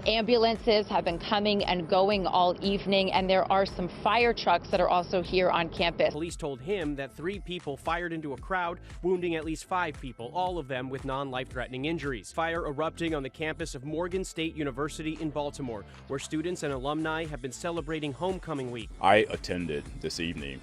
Ambulances have been coming and going all evening, and there are some fire trucks that are also here on campus. Police told him that 3 people fired into a crowd, wounding at least 5 people, all of them with non-life-threatening injuries. Fire erupting on the campus of Morgan State University in Baltimore, where students and alumni have been celebrating homecoming week. I attended this evening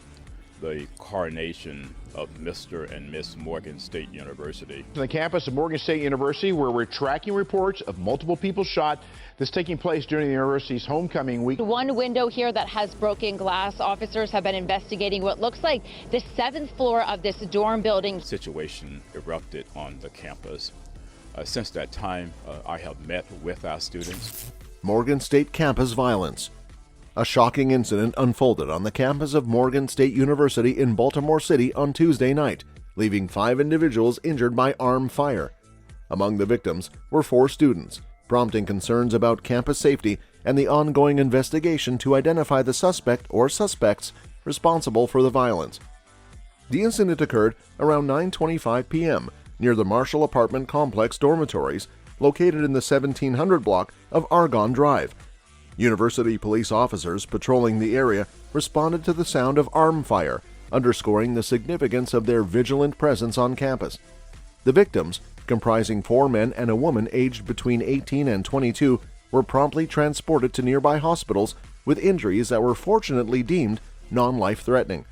the coronation of Mr. and Miss Morgan State University. On the campus of Morgan State University, where we're tracking reports of multiple people shot. This taking place during the university's homecoming week. One window here that has broken glass. Officers have been investigating what looks like the 7th floor of this dorm building. Situation erupted on the campus. Since that time, I have met with our students. Morgan State campus violence. A shocking incident unfolded on the campus of Morgan State University in Baltimore City on Tuesday night, leaving 5 individuals injured by armed fire. Among the victims were 4 students, prompting concerns about campus safety and the ongoing investigation to identify the suspect or suspects responsible for the violence. The incident occurred around 9:25 p.m. near the Marshall Apartment Complex dormitories located in the 1700 block of Argonne Drive. University police officers patrolling the area responded to the sound of arm fire, underscoring the significance of their vigilant presence on campus. The victims, comprising 4 men and a woman aged between 18 and 22, were promptly transported to nearby hospitals with injuries that were fortunately deemed non-life-threatening.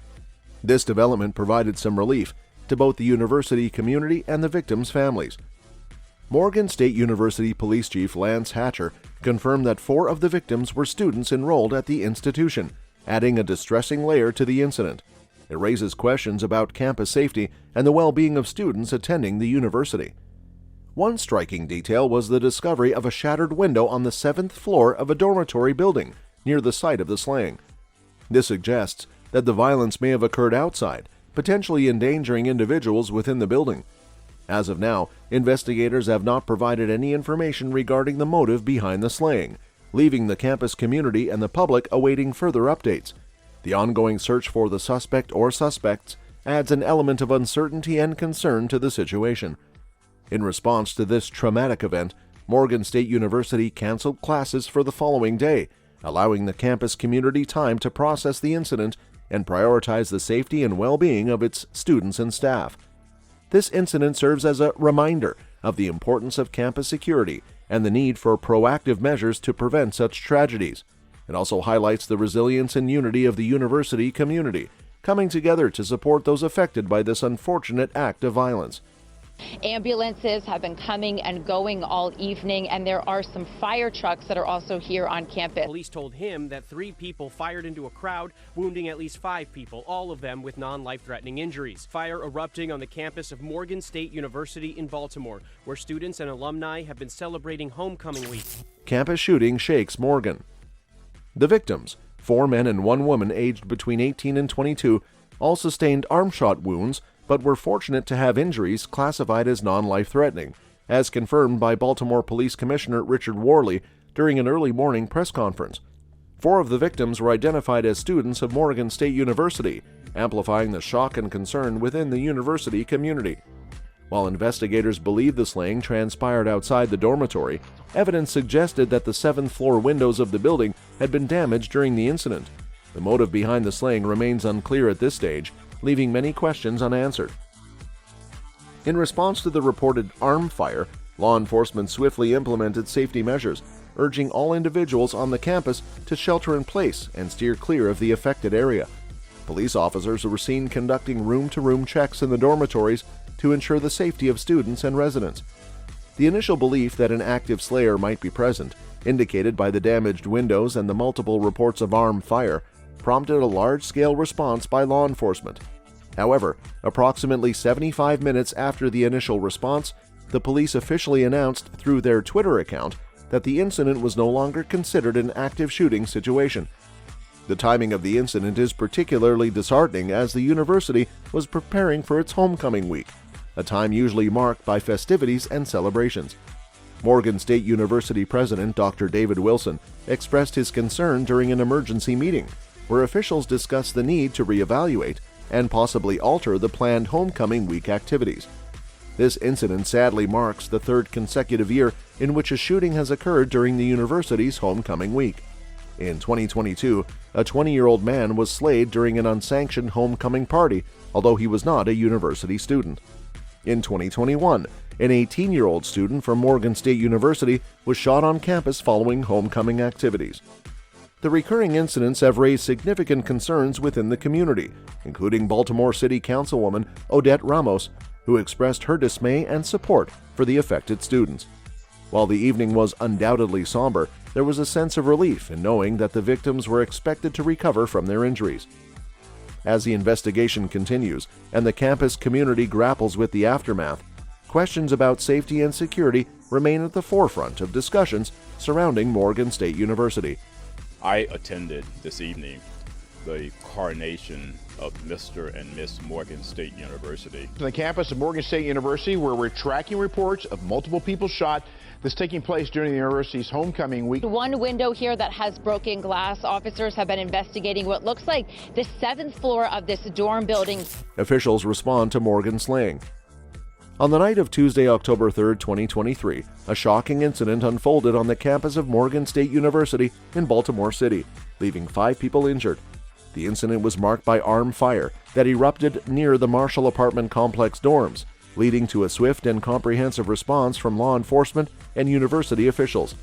This development provided some relief to both the university community and the victims' families. Morgan State University Police Chief Lance Hatcher confirmed that 4 of the victims were students enrolled at the institution, adding a distressing layer to the incident. It raises questions about campus safety and the well-being of students attending the university. One striking detail was the discovery of a shattered window on the 7th floor of a dormitory building near the site of the slaying. This suggests that the violence may have occurred outside, potentially endangering individuals within the building. As of now, investigators have not provided any information regarding the motive behind the slaying, leaving the campus community and the public awaiting further updates. The ongoing search for the suspect or suspects adds an element of uncertainty and concern to the situation. In response to this traumatic event, Morgan State University canceled classes for the following day, allowing the campus community time to process the incident and prioritize the safety and well-being of its students and staff. This incident serves as a reminder of the importance of campus security and the need for proactive measures to prevent such tragedies. It also highlights the resilience and unity of the university community, coming together to support those affected by this unfortunate act of violence. Ambulances have been coming and going all evening, and there are some fire trucks that are also here on campus. Police told him that 3 people fired into a crowd, wounding at least 5 people, all of them with non-life-threatening injuries. Fire erupting on the campus of Morgan State University in Baltimore, where students and alumni have been celebrating homecoming week. Campus shooting shakes Morgan. The victims, 4 men and 1 woman aged between 18 and 22, all sustained arm shot wounds but were fortunate to have injuries classified as non-life-threatening, as confirmed by Baltimore Police Commissioner Richard Worley during an early morning press conference. 4 of the victims were identified as students of Morgan State University, amplifying the shock and concern within the university community. While investigators believe the slaying transpired outside the dormitory, evidence suggested that the 7th floor windows of the building had been damaged during the incident. The motive behind the slaying remains unclear at this stage, leaving many questions unanswered. In response to the reported arm fire, law enforcement swiftly implemented safety measures, urging all individuals on the campus to shelter in place and steer clear of the affected area. Police officers were seen conducting room-to-room checks in the dormitories to ensure the safety of students and residents. The initial belief that an active slayer might be present, indicated by the damaged windows and the multiple reports of armed fire, prompted a large-scale response by law enforcement. However, approximately 75 minutes after the initial response, the police officially announced through their Twitter account that the incident was no longer considered an active shooting situation. The timing of the incident is particularly disheartening as the university was preparing for its homecoming week, a time usually marked by festivities and celebrations. Morgan State University President Dr. David Wilson expressed his concern during an emergency meeting, where officials discussed the need to reevaluate and possibly alter the planned homecoming week activities. This incident sadly marks the third consecutive year in which a shooting has occurred during the university's homecoming week. In 2022, a 20-year-old man was slayed during an unsanctioned homecoming party, although he was not a university student. In 2021, an 18-year-old student from Morgan State University was shot on campus following homecoming activities. The recurring incidents have raised significant concerns within the community, including Baltimore City Councilwoman Odette Ramos, who expressed her dismay and support for the affected students. While the evening was undoubtedly somber, there was a sense of relief in knowing that the victims were expected to recover from their injuries. As the investigation continues and the campus community grapples with the aftermath, questions about safety and security remain at the forefront of discussions surrounding Morgan State University. I attended this evening the coronation of Mr. and Miss Morgan State University. On the campus of Morgan State University, where we're tracking reports of multiple people shot. This taking place during the university's homecoming week. One window here that has broken glass. Officers have been investigating what looks like the 7th floor of this dorm building. Officials respond to Morgan's slaying. On the night of Tuesday, October 3, 2023, a shocking incident unfolded on the campus of Morgan State University in Baltimore City, leaving 5 people injured. The incident was marked by armed fire that erupted near the Marshall apartment complex dorms, leading to a swift and comprehensive response from law enforcement and university officials.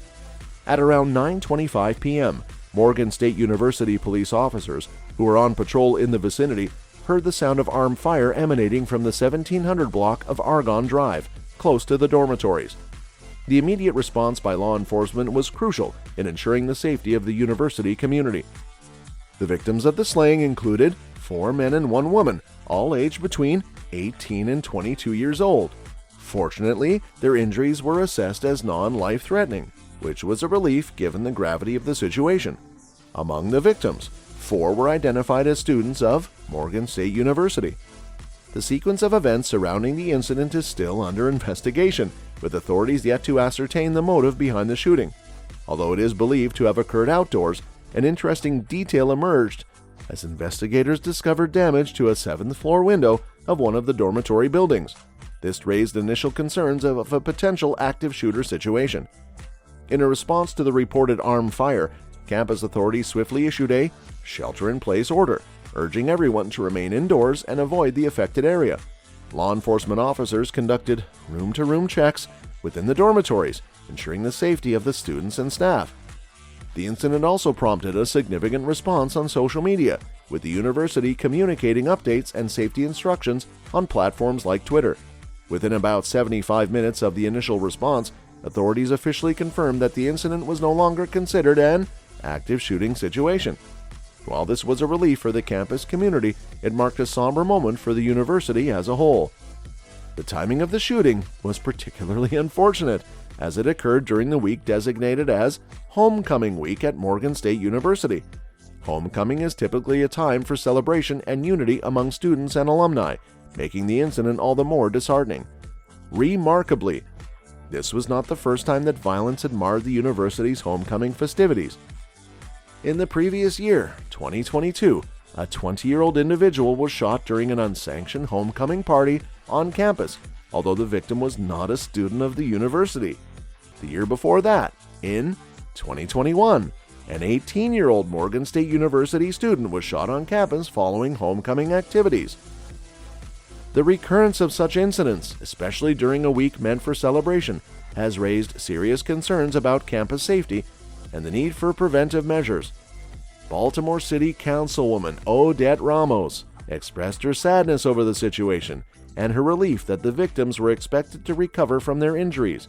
At around 9:25 p.m., Morgan State University police officers, who were on patrol in the vicinity, heard the sound of armed fire emanating from the 1700 block of Argonne Drive, close to the dormitories. The immediate response by law enforcement was crucial in ensuring the safety of the university community. The victims of the slaying included 4 men and 1 woman, all aged between 18 and 22 years old. Fortunately, their injuries were assessed as non-life-threatening, which was a relief given the gravity of the situation. Among the victims, 4 were identified as students of Morgan State University. The sequence of events surrounding the incident is still under investigation, with authorities yet to ascertain the motive behind the shooting. Although it is believed to have occurred outdoors, an interesting detail emerged as investigators discovered damage to a 7th-floor window of one of the dormitory buildings. This raised initial concerns of a potential active shooter situation. In a response to the reported armed fire, campus authorities swiftly issued a shelter-in-place order, urging everyone to remain indoors and avoid the affected area. Law enforcement officers conducted room-to-room checks within the dormitories, ensuring the safety of the students and staff. The incident also prompted a significant response on social media, with the university communicating updates and safety instructions on platforms like Twitter. Within about 75 minutes of the initial response, authorities officially confirmed that the incident was no longer considered an active shooting situation. While this was a relief for the campus community, it marked a somber moment for the university as a whole. The timing of the shooting was particularly unfortunate, as it occurred during the week designated as Homecoming Week at Morgan State University. Homecoming is typically a time for celebration and unity among students and alumni, making the incident all the more disheartening. Remarkably, this was not the first time that violence had marred the university's homecoming festivities. In the previous year, 2022, a 20-year-old individual was shot during an unsanctioned homecoming party on campus, although the victim was not a student of the university. The year before that, in 2021, an 18-year-old Morgan State University student was shot on campus following homecoming activities. The recurrence of such incidents, especially during a week meant for celebration, has raised serious concerns about campus safety and the need for preventive measures. Baltimore City Councilwoman Odette Ramos expressed her sadness over the situation and her relief that the victims were expected to recover from their injuries.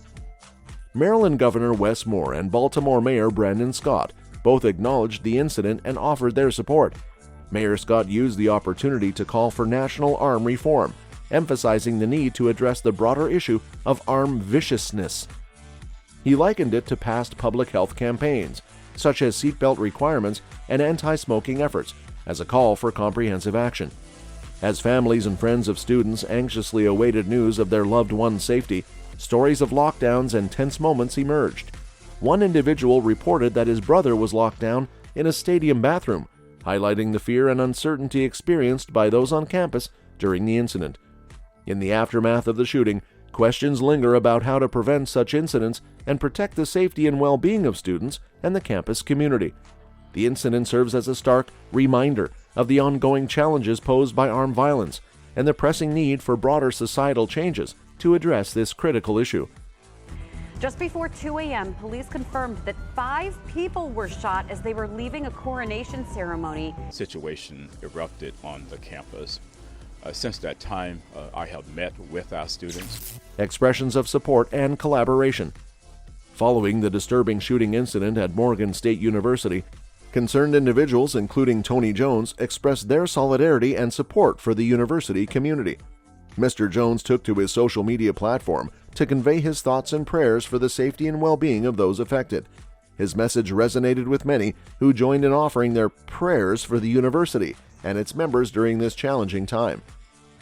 Maryland Governor Wes Moore and Baltimore Mayor Brandon Scott both acknowledged the incident and offered their support. Mayor Scott used the opportunity to call for national arm reform, emphasizing the need to address the broader issue of arm viciousness. He likened it to past public health campaigns, such as seatbelt requirements and anti-smoking efforts, as a call for comprehensive action. As families and friends of students anxiously awaited news of their loved one's safety, stories of lockdowns and tense moments emerged. One individual reported that his brother was locked down in a stadium bathroom, highlighting the fear and uncertainty experienced by those on campus during the incident. In the aftermath of the shooting, questions linger about how to prevent such incidents and protect the safety and well-being of students and the campus community. The incident serves as a stark reminder of the ongoing challenges posed by armed violence and the pressing need for broader societal changes to address this critical issue. Just before 2 a.m., police confirmed that 5 people were shot as they were leaving a coronation ceremony. Situation erupted on the campus. Since that time, I have met with our students. Expressions of support and collaboration. Following the disturbing shooting incident at Morgan State University, concerned individuals, including Tony Jones, expressed their solidarity and support for the university community. Mr. Jones took to his social media platform to convey his thoughts and prayers for the safety and well-being of those affected. His message resonated with many who joined in offering their prayers for the university and its members during this challenging time.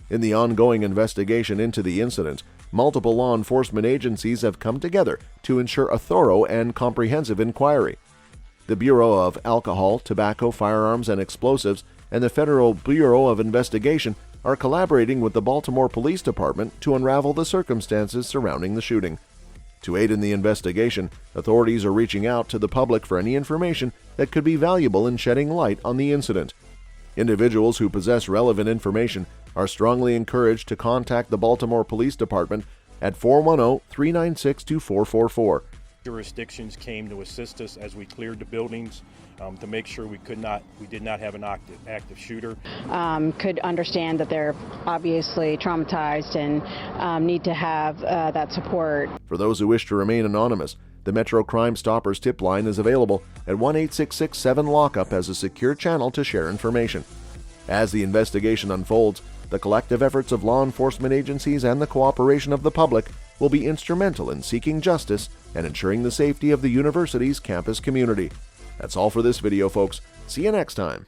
In the ongoing investigation into the incident, multiple law enforcement agencies have come together to ensure a thorough and comprehensive inquiry. The Bureau of Alcohol, Tobacco, Firearms, and Explosives and the Federal Bureau of Investigation are collaborating with the Baltimore Police Department to unravel the circumstances surrounding the shooting. To aid in the investigation, authorities are reaching out to the public for any information that could be valuable in shedding light on the incident. Individuals who possess relevant information are strongly encouraged to contact the Baltimore Police Department at 410-396-2444. Jurisdictions came to assist us as we cleared the buildings to make sure we did not have an active shooter. Could understand that they're obviously traumatized and need to have that support. For those who wish to remain anonymous, the Metro Crime Stoppers tip line is available at 1-866-7-LOCK-UP as a secure channel to share information. As the investigation unfolds, the collective efforts of law enforcement agencies and the cooperation of the public will be instrumental in seeking justice and ensuring the safety of the university's campus community. That's all for this video, folks. See you next time.